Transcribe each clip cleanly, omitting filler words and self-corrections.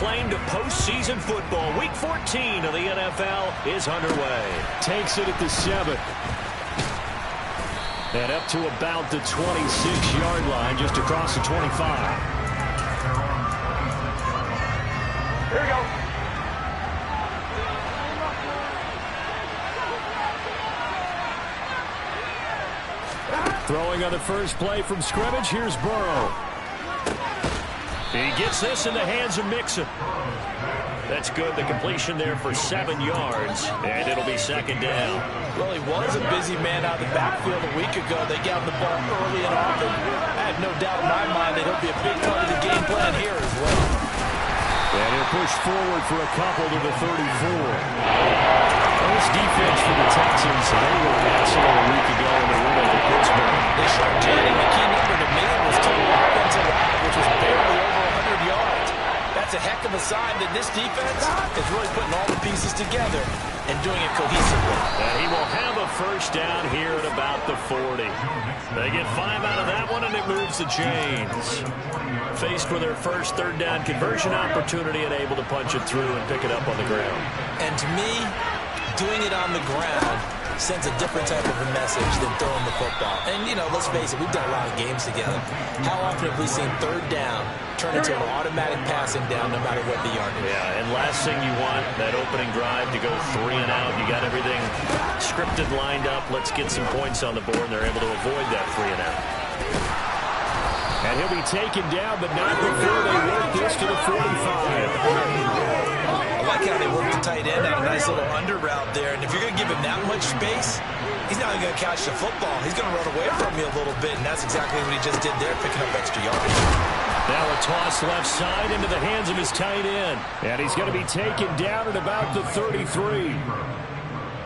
claim to postseason football. Week 14 of the NFL is underway. Takes it at the 7. And up to about the 26-yard line, just across the 25. Here we go. Throwing on the first play from scrimmage, here's Burrow. He gets this in the hands of Mixon. That's good. The completion there for 7 yards, and it'll be second down. Well, he was a busy man out of the backfield a week ago. They got him the ball early and often. I have no doubt in my mind that he'll be a big part of the game plan here as well. And he'll push forward for a couple to the 34. This defense for the Texans, they were excellent a week ago in the win over Pittsburgh. They sure did, and the key number to me was total offensive line, which was barely over 100 yards. That's a heck of a sign that this defense is really putting all the pieces together and doing it cohesively. And he will have a first down here at about the 40. They get 5 out of that one, and it moves the chains. Faced with their first third down conversion opportunity and able to punch it through and pick it up on the ground. And to me, doing it on the ground sends a different type of a message than throwing the football. And, you know, let's face it, we've done a lot of games together. How often have we seen third down turn into an automatic passing down no matter what the yardage is? Yeah, and last thing you want, that opening drive to go 3 and out. You got everything scripted, lined up. Let's get some points on the board, and they're able to avoid that 3 and out. And he'll be taken down, but not before they work this to the 45. I like how they work the tight end on a nice little under route there. And if you're going to give him that much space, he's not even going to catch the football. He's going to run away from you a little bit, and that's exactly what he just did there, picking up extra yardage. Now a toss left side into the hands of his tight end. And he's going to be taken down at about the 33.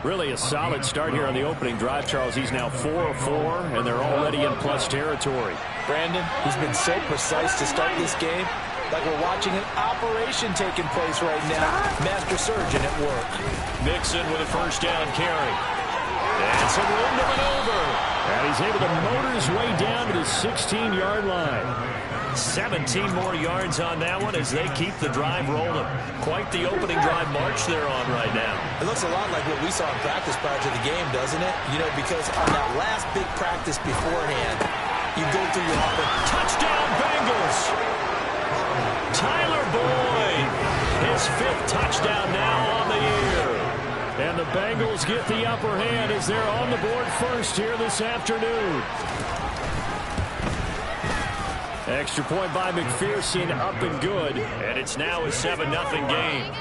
Really a solid start here on the opening drive, Charles. He's now 4 of 4, and they're already in plus territory. Brandon, he's been so precise to start this game, like we're watching an operation taking place right now. Master surgeon at work. Mixon with a first down carry. And some room to maneuver. And he's able to motor his way down to the 16-yard line. 17 more yards on that one as they keep the drive rolling. Quite the opening drive march they're on right now. It looks a lot like what we saw in practice prior to the game, doesn't it? You know, because on that last big practice beforehand, you go through your offense. Touchdown, Bengals! Tyler Boyd, his 5th touchdown now on the year. And the Bengals get the upper hand as they're on the board first here this afternoon. Extra point by McPherson, up and good. And it's now a 7-0 game.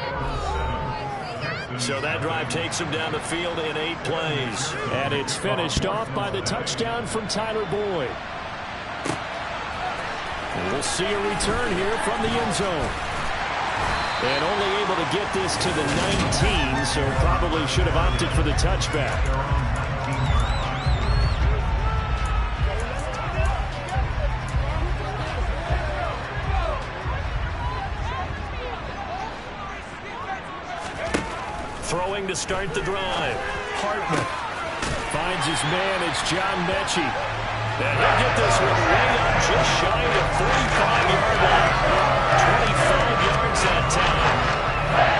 So that drive takes him down the field in 8 plays. And it's finished off by the touchdown from Tyler Boyd. And we'll see a return here from the end zone. And only able to get this to the 19, so probably should have opted for the touchback. Throwing to start the drive. Hartman finds his man. It's John Mechie. And he'll get this one way up just shy of the 45-yard line. 25 yards that time.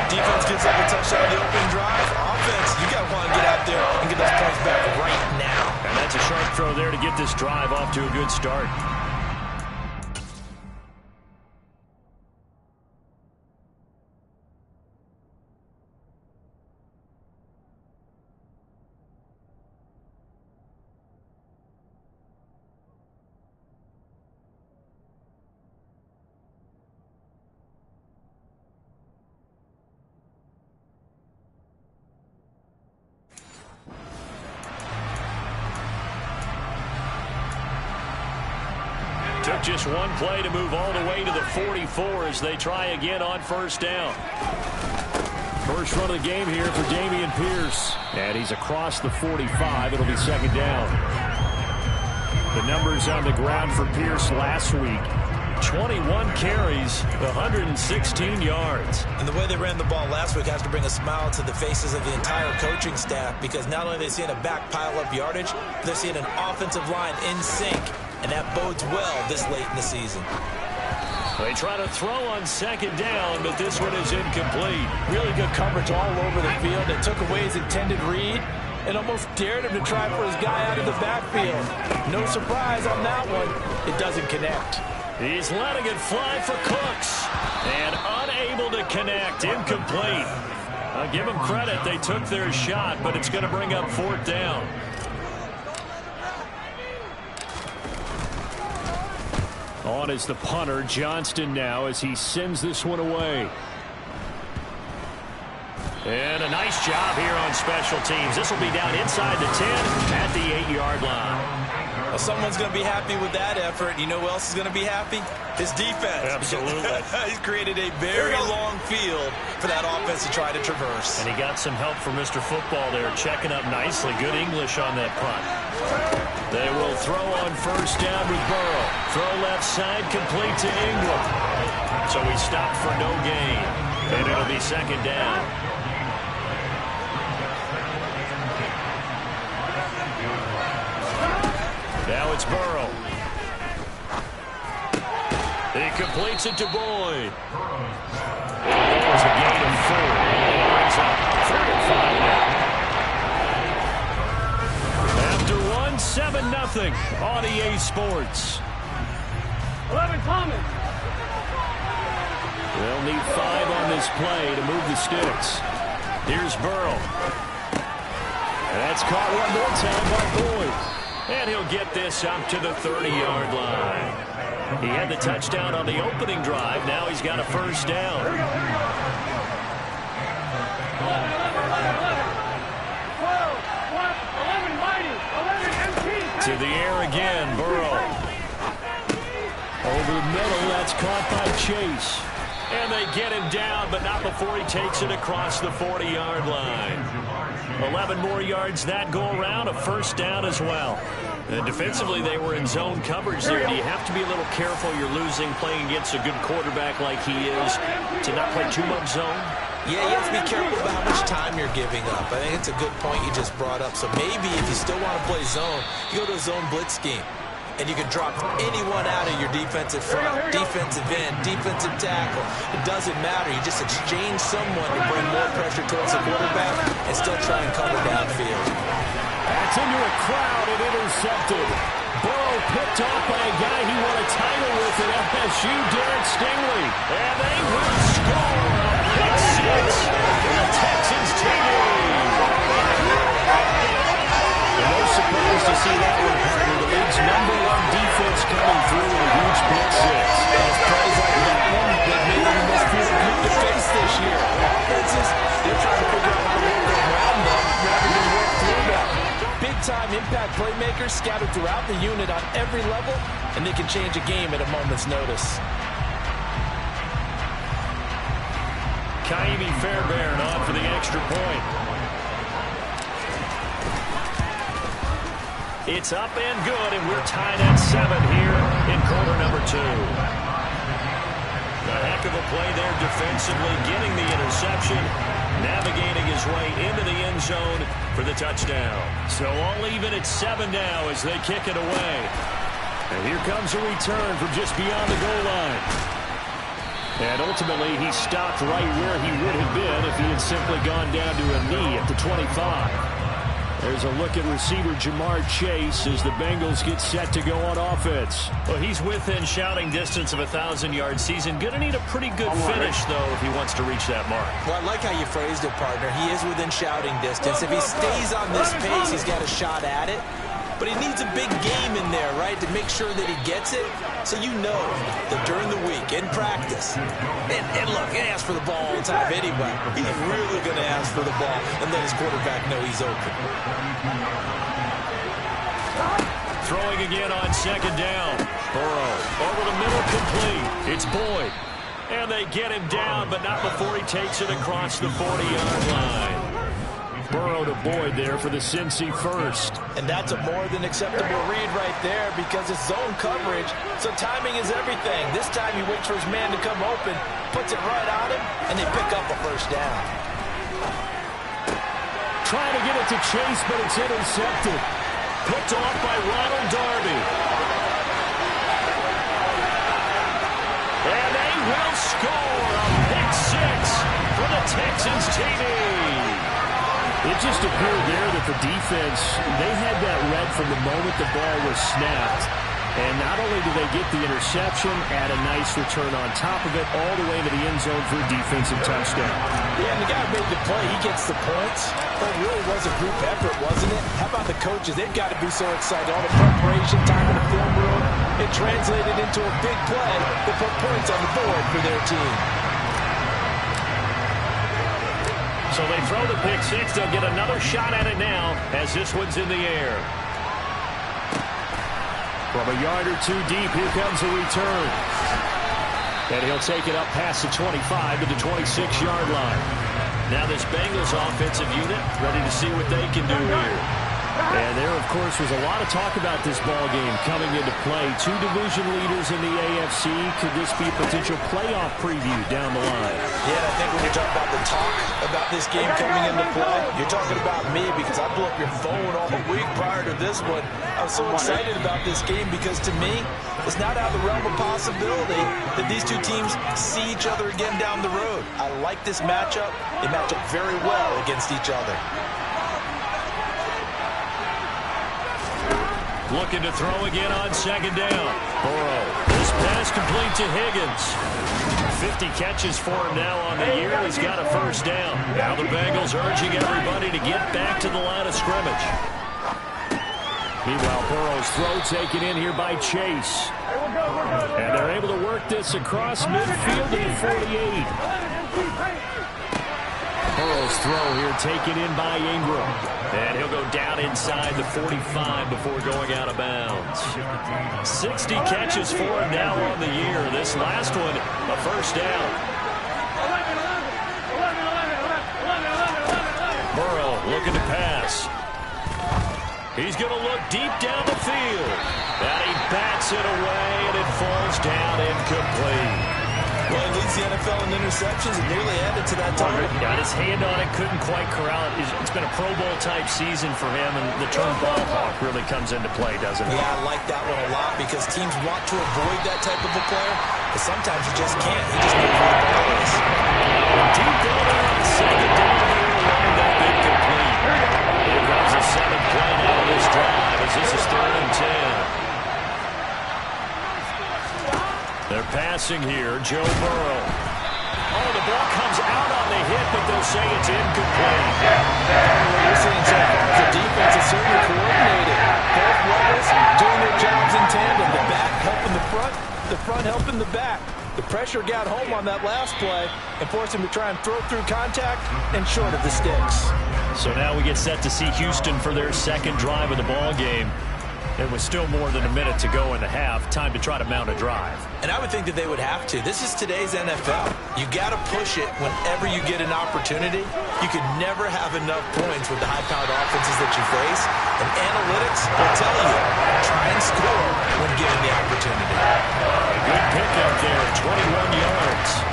Defense gets up a touchdown on the opening drive. Offense, you got to want to get out there and get those points back right now. And that's a sharp throw there to get this drive off to a good start. Took just one play to move all the way to the 44 as they try again on first down. First run of the game here for Dameon Pierce. And he's across the 45. It'll be second down. The numbers on the ground for Pierce last week. 21 carries, 116 yards. And the way they ran the ball last week has to bring a smile to the faces of the entire coaching staff, because not only are they seeing a back pile up yardage, they're seeing an offensive line in sync, and that bodes well this late in the season. They try to throw on second down, but this one is incomplete. Really good coverage all over the field. It took away his intended read and almost dared him to try for his guy out of the backfield. No surprise on that one. It doesn't connect. He's letting it fly for Cooks. And unable to connect. Incomplete. I'll give them credit. They took their shot, but it's going to bring up fourth down. On is the punter, Johnston, now as he sends this one away. And a nice job here on special teams. This will be down inside the 10 at the 8-yard line. Well, someone's going to be happy with that effort. You know who else is going to be happy? His defense. Absolutely. He's created a very long field for that offense to try to traverse. And he got some help from Mr. Football there, checking up nicely. Good English on that punt. They will throw on first down with Burrow. Throw left side, complete to Ingram. So he stopped for no gain. And it'll be second down. Now it's Burrow. He completes it to Boyd. There's a gain of 4. It brings up 3rd and 5 now. After 1, 7-0 on EA Sports. 11 Thomas. They'll need 5 on this play to move the sticks. Here's Burrow. That's caught one more time by Boyd. And he'll get this up to the 30-yard line. He had the touchdown on the opening drive. Now he's got a first down. 12, 11 Mighty, 11 MP. To the air again, Burrow. Over the middle, that's caught by Chase. And they get him down, but not before he takes it across the 40-yard line. 11 more yards that go around, a first down as well. And defensively, they were in zone coverage there. Do you have to be a little careful? You're losing playing against a good quarterback like he is to not play too much zone? Yeah, you have to be careful about how much time you're giving up. I think it's a good point you just brought up. So maybe if you still want to play zone, you go to a zone blitz scheme. And you can drop anyone out of your defensive front, defensive end, defensive tackle. It doesn't matter. You just exchange someone to bring more pressure towards the quarterback and still try and cover downfield. That's into a crowd and intercepted. Burrow picked off by a guy he won a title with at FSU, Derek Stingley. And they will score a pick six. The Texans take it. No surprise to see that one, partner. The league's #1 defense coming through with a huge pick six. It's plays like that one that made them the most beautiful group to face this year. Offenses, they're trying to figure out how to work around them rather than work through them. Big-time impact playmakers scattered throughout the unit on every level, and they can change a game at a moment's notice. Ka'imi Fairbairn on for the extra point. It's up and good, and we're tied at 7 here in quarter number 2. A heck of a play there defensively, getting the interception, navigating his way into the end zone for the touchdown. So all even at 7 now as they kick it away. And here comes a return from just beyond the goal line. And ultimately, he stopped right where he would have been if he had simply gone down to a knee at the 25. There's a look at receiver Jamar Chase as the Bengals get set to go on offense. Well, he's within shouting distance of a 1,000-yard season. Going to need a pretty good finish, though, if he wants to reach that mark. Well, I like how you phrased it, partner. He is within shouting distance. If he stays on this pace, he's got a shot at it. But he needs a big game in there, right, to make sure that he gets it. So you know that during the week, in practice, and look, he asks for the ball all the time anyway. He's really going to ask for the ball and let his quarterback know he's open. Throwing again on second down. Burrow over the middle, complete. It's Boyd. And they get him down, but not before he takes it across the 40-yard line. Burrow to Boyd there for the Cincy first. And that's a more than acceptable read right there because it's zone coverage, so timing is everything. This time he waits for his man to come open, puts it right on him, and they pick up a first down. Trying to get it to Chase, but it's intercepted. Picked off by Ronald Darby. And score. A pick six for the Texans TD. It just appeared there that the defense, they had that read from the moment the ball was snapped. And not only do they get the interception, add a nice return on top of it, all the way to the end zone for a defensive touchdown. Yeah, and the guy who made the play, he gets the points. But it really was a group effort, wasn't it? How about the coaches? They've got to be so excited. All the preparation, time in the film room, it translated into a big play that put points on the board for their team. So they throw the pick six. They'll get another shot at it now as this one's in the air. From a yard or two deep, here comes a return. And he'll take it up past the 25 to the 26-yard line. Now this Bengals offensive unit ready to see what they can do here. And there, of course, was a lot of talk about this ball game coming into play. Two division leaders in the AFC. Could this be a potential playoff preview down the line? Yeah, I think when you're talking about the talk about this game coming into play, you're talking about me because I blew up your phone all week prior to this one. I was so excited about this game because to me, it's not out of the realm of possibility that these two teams see each other again down the road. I like this matchup. They match up very well against each other. Looking to throw again on second down. Burrow. This pass complete to Higgins. 50 catches for him now on the year. He's got a first down. Now the Bengals urging everybody to get back to the line of scrimmage. Meanwhile, Burrow's throw taken in here by Chase. And they're able to work this across midfield to the 48. Burrow's throw here taken in by Ingram. And he'll go down inside the 45 before going out of bounds. 60 catches for him now on the year. This last one, a first down. Burrow looking to pass. He's going to look deep down the field. And he bats it away, and it falls down incomplete. Well, he leads the NFL in interceptions and nearly added to that total. Got his hand on it, couldn't quite corral it. It's been a Pro Bowl-type season for him, and the term ball hawk really comes into play, doesn't it? Yeah, I like that one a lot because teams want to avoid that type of a player, but sometimes you just can't. He just knows where the ball is. Deep down on the second down, lined up incomplete. Here comes the seventh play now of this drive as this is 3rd and 10. They're passing here, Joe Burrow. Oh, the ball comes out on the hit, but they'll say it's incomplete. What you're seeing so far is the defense is certainly coordinated. Both levels doing their jobs in tandem. The back helping the front helping the back. The pressure got home on that last play and forced him to try and throw through contact and short of the sticks. So now we get set to see Houston for their second drive of the ball game. It was still more than a minute to go in the half. Time to try to mount a drive. And I would think that they would have to. This is today's NFL. You got to push it whenever you get an opportunity. You could never have enough points with the high-powered offenses that you face. And analytics will tell you, try and score when given the opportunity. A good pickup there, 21 yards.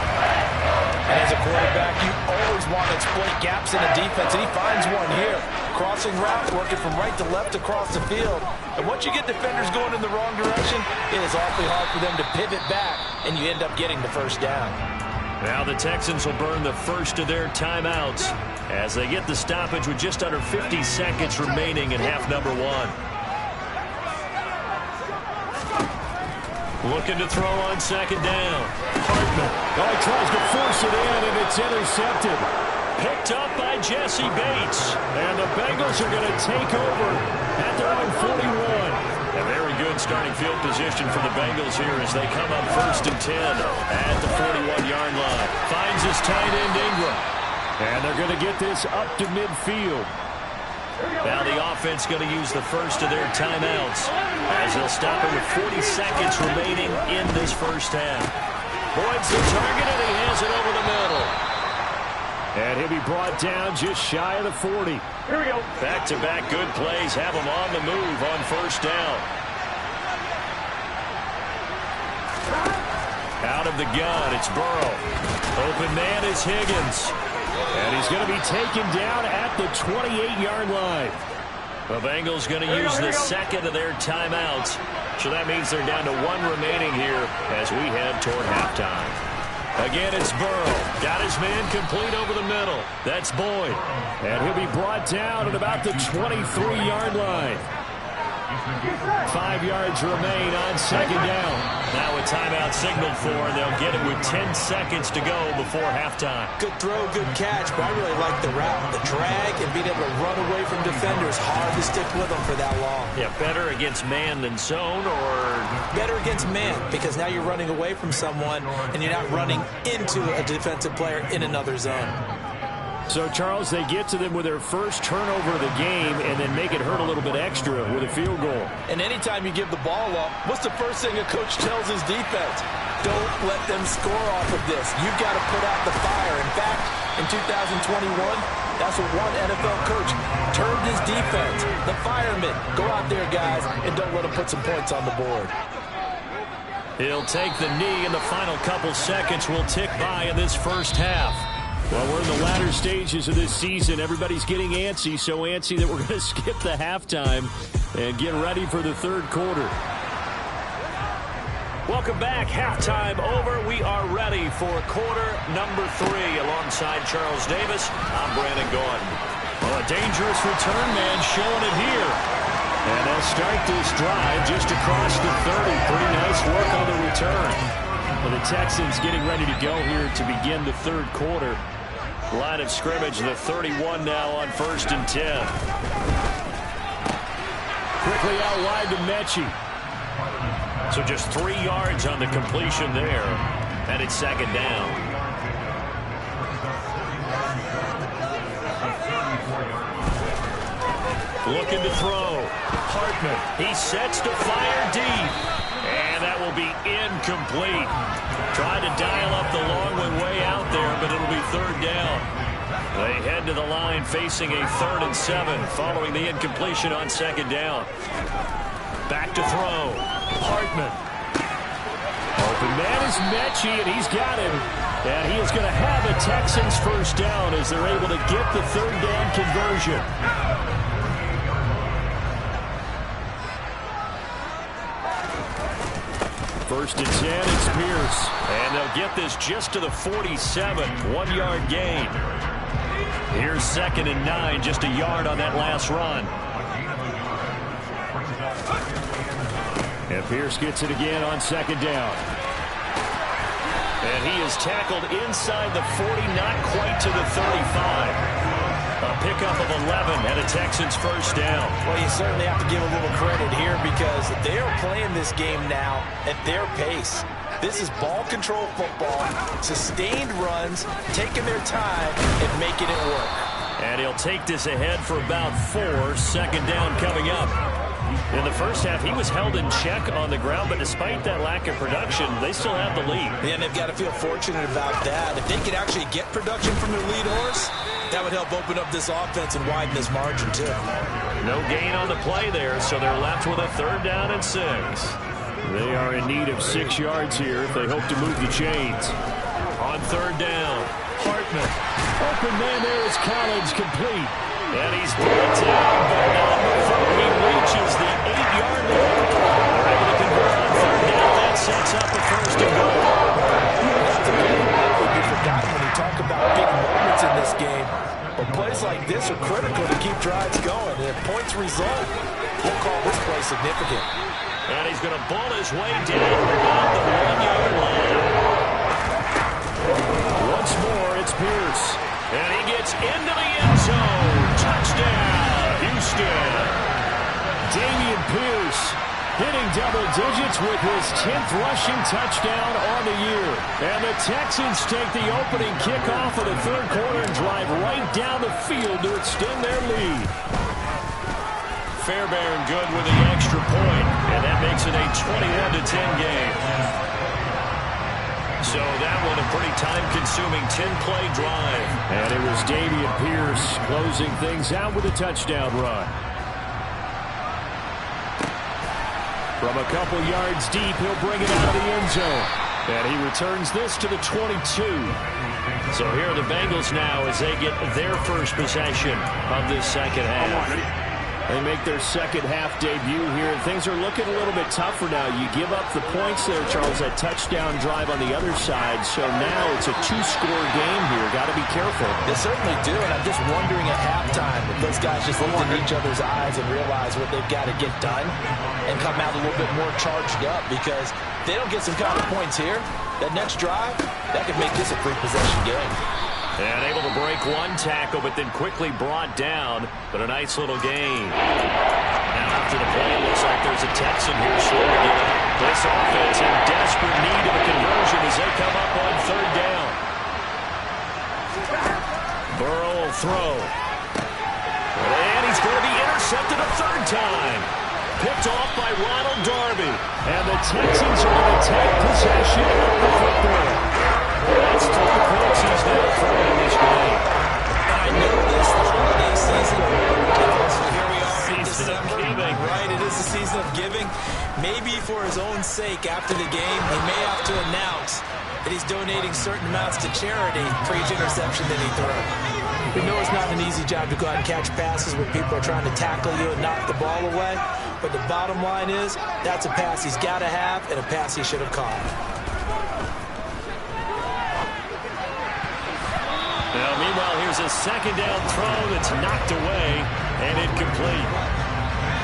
And as a quarterback, you always want to exploit gaps in a defense, and he finds one here. Crossing route, working from right to left across the field. And once you get defenders going in the wrong direction, it is awfully hard for them to pivot back, and you end up getting the first down. Now the Texans will burn the first of their timeouts as they get the stoppage with just under 50 seconds remaining in half number 1. Looking to throw on second down. Hartman. Oh, he tries to force it in, and it's intercepted. Picked up by Jesse Bates. And the Bengals are going to take over at their own 41. A very good starting field position for the Bengals here as they come up 1st and 10 at the 41-yard line. Finds his tight end Ingram. And they're going to get this up to midfield. Now the offense going to use the first of their timeouts as they'll stop it with 40 seconds remaining in this first half. Boyd's the target, and he has it over the middle. And he'll be brought down just shy of the 40. Here we go. Back-to-back good plays have him on the move on first down. Out of the gun, it's Burrow. Open man is Higgins. And he's going to be taken down at the 28-yard line. The Bengals going to use the second of their timeouts. So that means they're down to 1 remaining here as we head toward halftime. Again, it's Burrow. Got his man complete over the middle. That's Boyd. And he'll be brought down at about the 23-yard line. 5 yards remain on second down. Now a timeout signaled for, and they'll get it with 10 seconds to go before halftime. Good throw, good catch, but I really like the route. The drag and being able to run away from defenders. Hard to stick with them for that long. Yeah, better against man than zone, or better against man, because now you're running away from someone and you're not running into a defensive player in another zone. So, Charles, they get to them with their first turnover of the game and then make it hurt a little bit extra with a field goal. And anytime you give the ball up, what's the first thing a coach tells his defense? Don't let them score off of this. You've got to put out the fire. In fact, in 2021, that's what one NFL coach termed his defense. The firemen. Go out there, guys, and don't let them put some points on the board. He'll take the knee, and the final couple seconds will tick by in this first half. Well, we're in the latter stages of this season. Everybody's getting antsy, so antsy that we're going to skip the halftime and get ready for the third quarter. Welcome back. Halftime over. We are ready for quarter number 3. Alongside Charles Davis, I'm Brandon Gaudin. Well, a dangerous return man showing it here. And they'll start this drive just across the 30. Pretty nice work on the return. Well, the Texans getting ready to go here to begin the third quarter. Line of scrimmage, the 31 now on 1st and 10. Quickly out wide to Mechie. So just 3 yards on the completion there. And it's second down. Looking to throw. Hartman. He sets to fire deep. And that will be incomplete. Tried to dial up the long way out there, but it'll be third down. They head to the line facing a 3rd and 7 following the incompletion on second down. Back to throw. Hartman. Open man is Mechie, and he's got him. And he is going to have a Texans first down as they're able to get the third down conversion. First and 10, it's Pierce. And they'll get this just to the 47. 1-yard gain. Here's 2nd and 9, just a yard on that last run. And Pierce gets it again on second down. And he is tackled inside the 40, not quite to the 35. A pickup of 11 and a Texans first down. Well, you certainly have to give a little credit here because they are playing this game now at their pace. This is ball control football, sustained runs, taking their time and making it work. And he'll take this ahead for about 4. 2nd down coming up. In the first half, he was held in check on the ground, but despite that lack of production, they still have the lead. Yeah, and they've got to feel fortunate about that. If they could actually get production from their lead horse, that would help open up this offense and widen this margin, too. No gain on the play there, so they're left with a 3rd down and 6. They are in need of 6 yards here if they hope to move the chains. On 3rd down, Hartman. Open man there is Collins, complete. And he's brought down, but not before he reaches the 8-yard line. They're able to convert on 3rd down. That sets up a 1st and goal. Would be forgotten when you talk about big moments in this game. But plays like this are critical to keep drives going. And if points result, we'll call this play significant. And he's going to bull his way down about the 1-yard line. Once more, it's Pierce. And he gets into the end zone. Touchdown, Houston. Dameon Pierce hitting double digits with his 10th rushing touchdown on the year. And the Texans take the opening kickoff of the third quarter and drive right down the field to extend their lead. Fairbairn good with the extra point, and that makes it a 21-10 game. So that one a pretty time-consuming 10-play drive. And it was Dameon Pierce closing things out with a touchdown run. From a couple yards deep, he'll bring it out of the end zone. And he returns this to the 22. So here are the Bengals now as they get their first possession of this second half. They make their second half debut here, and things are looking a little bit tougher now. You give up the points there, Charles, that touchdown drive on the other side. So now it's a two-score game here. Got to be careful. They certainly do, and I'm just wondering at halftime if those guys just looked in each other's eyes and realized what they've got to get done and come out a little bit more charged up, because if they don't get some kind of points here, that next drive, that could make this a free possession game. And able to break one tackle, but then quickly brought down. But a nice little gain. Now after the play, it looks like there's a Texan here short again. This offense in desperate need of a conversion as they come up on third down. Burrow will throw. And he's going to be intercepted a third time. Picked off by Ronald Darby. And the Texans are going to take possession of the football. That's 3 points he's now thrown in this game. And I know this, the holiday season. So here we are in Season of December. giving. Right, it is the season of giving. Maybe for his own sake after the game, he may have to announce that he's donating certain amounts to charity for each interception that he throws. We know it's not an easy job to go out and catch passes when people are trying to tackle you and knock the ball away. But the bottom line is, that's a pass he's got to have and a pass he should have caught. Now, meanwhile, here's a second down throw that's knocked away and incomplete.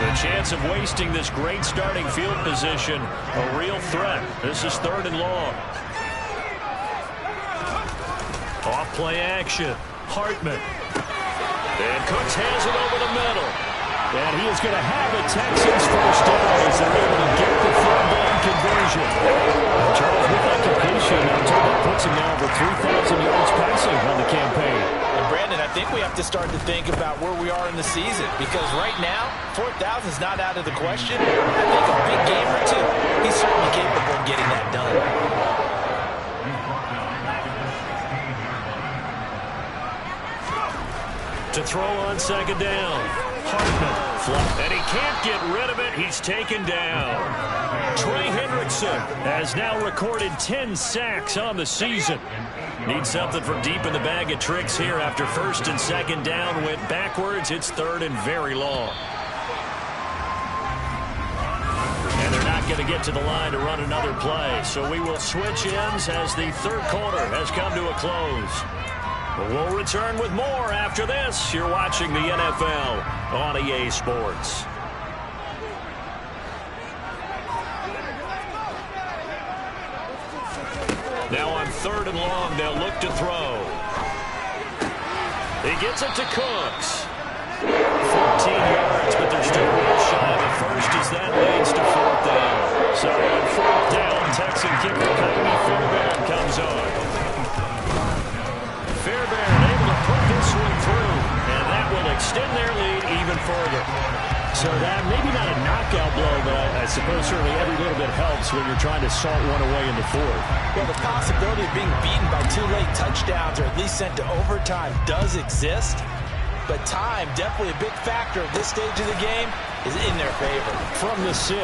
The chance of wasting this great starting field position, a real threat. This is 3rd and long. Off play action. Hartman. And Cooks has it over the middle. And he is going to have a Texans first down as they're able to get the third down conversion. Charles, with that completion, that puts him now over 3,000 yards passing on the campaign. And Brandon, I think we have to start to think about where we are in the season, because right now, 4,000 is not out of the question. I think a big game or two, he's certainly capable of getting that done. To throw on second down. Hartman. And he can't get rid of it. He's taken down. Trey Hendrickson has now recorded 10 sacks on the season. Needs something from deep in the bag of tricks here after 1st and 2nd down went backwards. It's 3rd and very long. And they're not going to get to the line to run another play. So we will switch ends as the 3rd quarter has come to a close. But we'll return with more after this. You're watching the NFL on EA Sports. Now on 3rd and long, they'll look to throw. He gets it to Cooks. 14 yards, but they're still well shy of the first as that leads to 4th down. So on 4th down, Texan kicker Cody Fairbairn comes on. Fairbairn able to put this one through, and that will extend their lead even further. So that maybe not a knockout blow, but I suppose certainly every little bit helps when you're trying to salt one away in the 4th. Well, the possibility of being beaten by 2 late touchdowns or at least sent to overtime does exist, but time, definitely a big factor at this stage of the game, is in their favor. From the 6,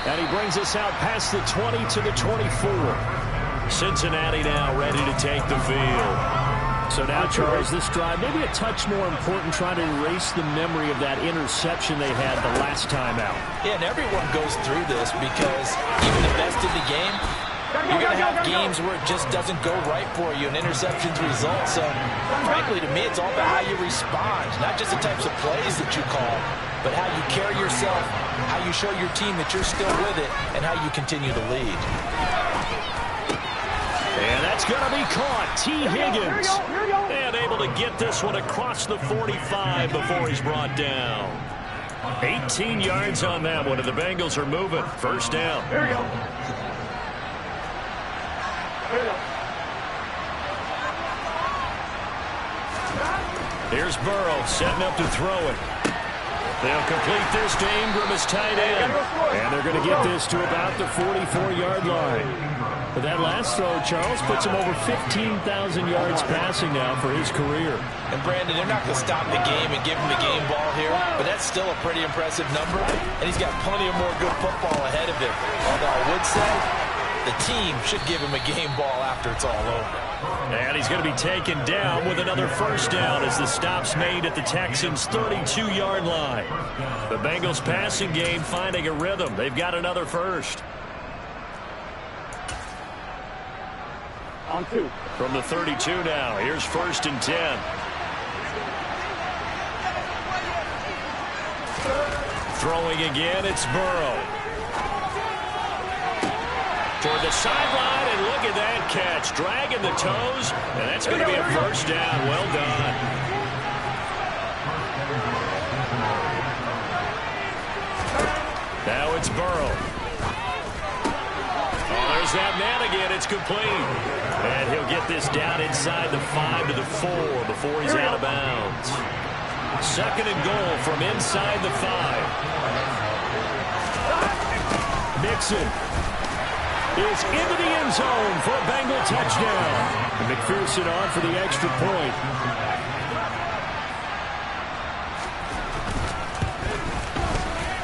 and he brings us out past the 20 to the 24. Cincinnati now ready to take the field. So now, Charles, this drive maybe a touch more important, trying to erase the memory of that interception they had the last time out. Yeah, and everyone goes through this because even the best in the game, you're going to have games where it just doesn't go right for you and interceptions result. So, frankly, to me, it's all about how you respond, not just the types of plays that you call, but how you carry yourself, how you show your team that you're still with it, and how you continue to lead. And that's going to be caught. T. Higgins. And able to get this one across the 45 before he's brought down. 18 yards on that one, and the Bengals are moving. First down. Here we go. Here we go. Here's Burrow setting up to throw it. They'll complete this to Ingram as tight end. And they're going to get this to about the 44-yard line. But that last throw, Charles, puts him over 15,000 yards passing now for his career. And, Brandon, they're not going to stop the game and give him the game ball here, but that's still a pretty impressive number, and he's got plenty of more good football ahead of him. Although I would say the team should give him a game ball after it's all over. And he's going to be taken down with another first down as the stop's made at the Texans' 32-yard line. The Bengals passing game finding a rhythm. They've got another first. On 2. From the 32 now, here's 1st and 10. Throwing again, it's Burrow. Toward the sideline, and look at that catch. Dragging the toes, and that's going to be a first down. Well done. Now it's Burrow. Oh, there's that man again. It's complete. And he'll get this down inside the 5 to the 4 before he's out of bounds. 2nd and goal from inside the 5. Mixon is into the end zone for a Bengal touchdown. And McPherson on for the extra point.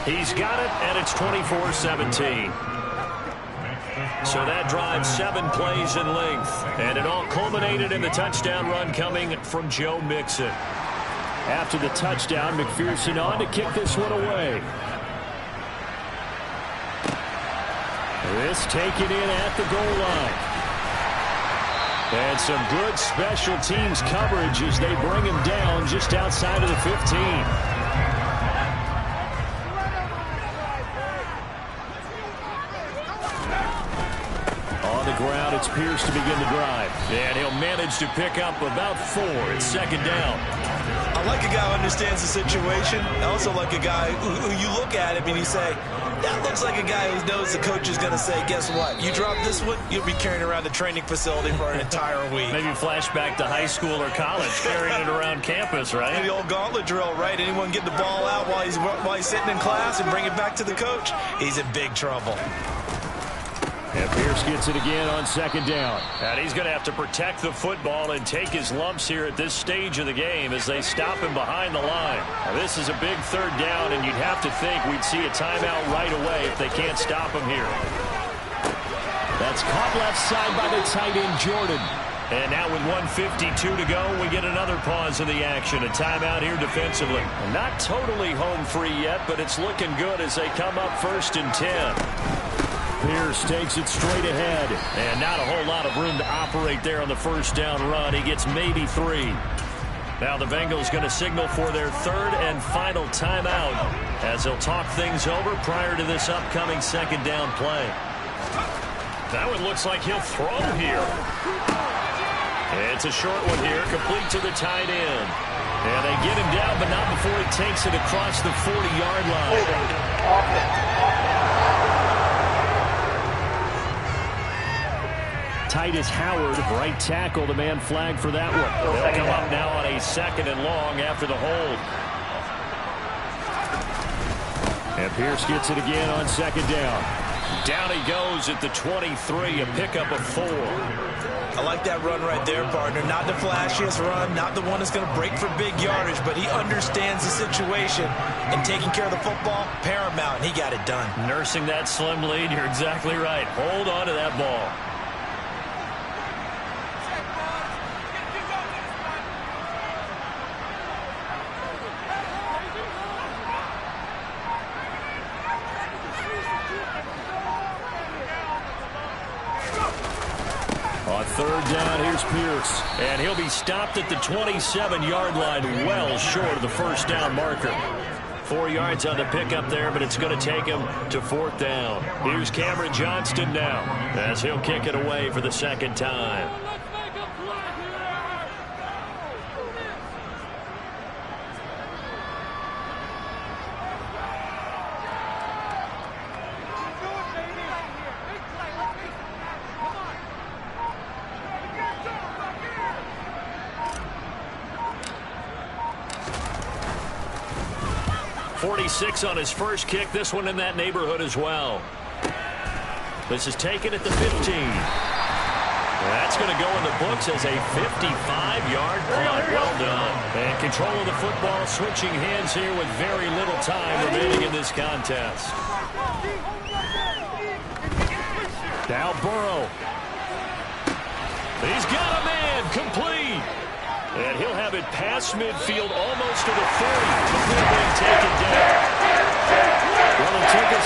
He's got it, and it's 24-17. So that drives 7 plays in length. And it all culminated in the touchdown run coming from Joe Mixon. After the touchdown, McPherson on to kick this one away. This taken in at the goal line. And some good special teams coverage as they bring him down just outside of the 15. On the ground, it's Pierce to begin the drive. And he'll manage to pick up about 4. It's 2nd down. I like a guy who understands the situation. I also like a guy who you look at him and you say, that looks like a guy who knows the coach is going to say, guess what? You drop this one, you'll be carrying around the training facility for an entire week. Maybe flashback to high school or college, carrying it around campus, right? The old gauntlet drill, right? Anyone get the ball out while he's sitting in class and bring it back to the coach, he's in big trouble. And Pierce gets it again on 2nd down. And he's going to have to protect the football and take his lumps here at this stage of the game as they stop him behind the line. Now, this is a big 3rd down, and you'd have to think we'd see a timeout right away if they can't stop him here. That's caught left side by the tight end, Jordan. And now with 1:52 to go, we get another pause of the action. A timeout here defensively. Not totally home free yet, but it's looking good as they come up 1st and 10. Pierce takes it straight ahead. And not a whole lot of room to operate there on the 1st down run. He gets maybe 3. Now the Bengals going to signal for their 3rd and final timeout as they'll talk things over prior to this upcoming 2nd down play. That one looks like he'll throw here. It's a short one here, complete to the tight end. And they get him down, but not before he takes it across the 40-yard line. Titus Howard, right tackle, the man flagged for that one. They'll come up now on a 2nd and long after the hold. And Pierce gets it again on 2nd down. Down he goes at the 23, a pickup of 4. I like that run right there, partner. Not the flashiest run, not the one that's going to break for big yardage, but he understands the situation, and taking care of the football, paramount, and he got it done. Nursing that slim lead, you're exactly right. Hold on to that ball. On 3rd down, here's Pierce. And he'll be stopped at the 27-yard line, well short of the 1st down marker. 4 yards on the pickup there, but it's going to take him to 4th down. Here's Cameron Johnston now as he'll kick it away for the 2nd time. .46 on his first kick. This one in that neighborhood as well. This is taken at the 15. That's going to go in the books as a 55-yard punt. Well done. And control of the football, switching hands here with very little time remaining in this contest. Now Burrow. He's got a man, complete. And he'll have it past midfield, almost to the 40, before being taken down. Well, it took us